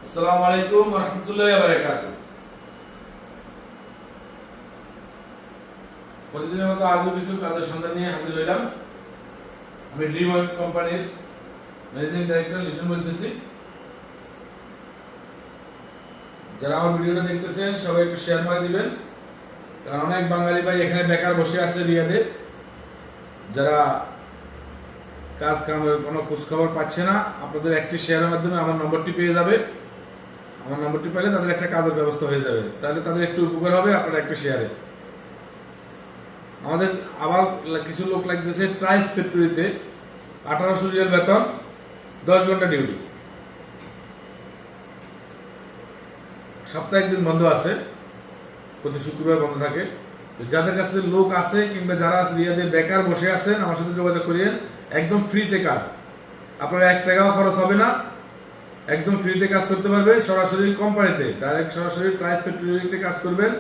আসসালামু আলাইকুম ওয়া রাহমাতুল্লাহি ওয়া বারাকাতুহু। প্রতিদিনের মতো আজও কিছু কাজের সন্ধান নিয়ে হাজির হইলাম। আমি ড্রিম ওয়েব কোম্পানির ম্যানেজিং ডাইরেক্টর লিটন বলতেছি। যারা আমার ভিডিওটা দেখতেছেন সবাই একটু শেয়ার করে দিবেন, কারণ অনেক বাঙালি ভাই এখানে বেকার বসে আছে রিয়াদে, যারা কাজ কামের কোনো খোঁজখবর পাচ্ছে না। আপনাদের একটি শেয়ারের মাধ্যমে আমার নম্বরটি পেয়ে যাবে। আমার নম্বরটি পেলে তাদের একটা কাজের ব্যবস্থা হয়ে যাবে, তাহলে তাদের একটু উপকার হবে আপনার একটা শেয়ারে। আমাদের আবার কিছু লোক লাগতেছে ট্রাইস ফ্যাক্টরিতে, 1800 রিয়াল বেতন, 10 ঘন্টা ডিউটি, সপ্তাহে একদিন বন্ধ আছে, প্রতি শুক্রবার বন্ধ থাকে। যাদের কাছে লোক আছে কিংবা যারা রিয়াদে বেকার বসে আছেন আমার সাথে যোগাযোগ করিয়েন। একদম ফ্রিতে কাজ, আপনার 1 টাকাও খরচ হবে না, একদম ফ্রিতে কাজ করতে পারবেন। সরাসরি কোম্পানিতে ডাইরেক্ট সরাসরি ট্রাইস ফ্যাক্টরিতে কাজ করবেন।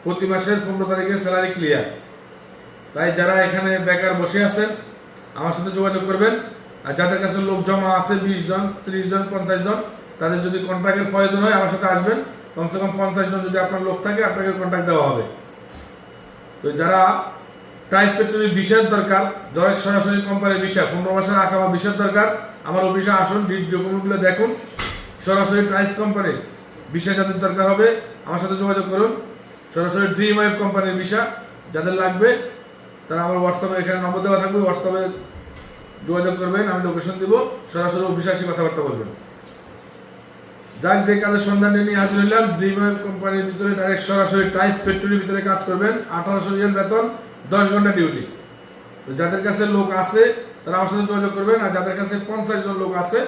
প্রতি মাসের 15 তারিখে স্যালারি ক্লিয়ার। তাই যারা এখানে বেকার বসে আছেন আমার সাথে যোগাযোগ করবেন। আর যাদের কাছে লোক জমা আছে 20 জন, 30 জন, 50 জন, তাদের যদি কন্ট্রাক্টের প্রয়োজন হয় আমার সাথে আসবেন। কমসে কম 50 জন যদি আপনার লোক থাকে আপনাকে কন্ট্রাক্ট দেওয়া হবে। তো যারা ট্রাইস ফ্যাক্টরির বিশেষ দরকার, ডাইরেক্ট সরাসরি কোম্পানির বিষয় 15 মাসের আঁকা বিশেষ দরকার, আমার অফিসে আসুন, ডকুমেন্টগুলো দেখুন। সরাসরি ট্রাইস কোম্পানির বিষয় যাদের দরকার হবে আমার সাথে যোগাযোগ করুন। সরাসরি ড্রিম ওয়েব কোম্পানির বিষয় যাদের লাগবে তারা আমার হোয়াটসঅ্যাপে এখানে নম্বর দেওয়া থাকবে, হোয়াটসঅ্যাপে যোগাযোগ করবেন, আমি লোকেশন দিব, সরাসরি অফিসে আসি কথাবার্তা বলবেন। যাক, যে কাজের সন্ধান নিয়ে হাজির হইলাম, ড্রিম ওয়েব কোম্পানির ভিতরে ডাইরেক্ট সরাসরি ট্রাইস ফ্যাক্টরির ভিতরে কাজ করবেন। 1800 রিয়াল বেতন, 10 ঘন্টা ডিউটি। তো যাদের কাছে লোক আছে তারা আমার সাথে যোগাযোগ করবেন। আর যাদের কাছে 50 জন লোক আছে,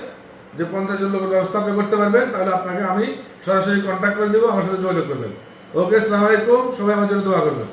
যে 50 জন লোকের ব্যবস্থা আপনি করতে পারবেন, তাহলে আপনাকে আমি সরাসরি কন্ট্যাক্ট করে দেবো, আমার সাথে যোগাযোগ করবেন। ওকে, আসসালামু আলাইকুম, সবাই আমার জন্য দোয়া করবেন।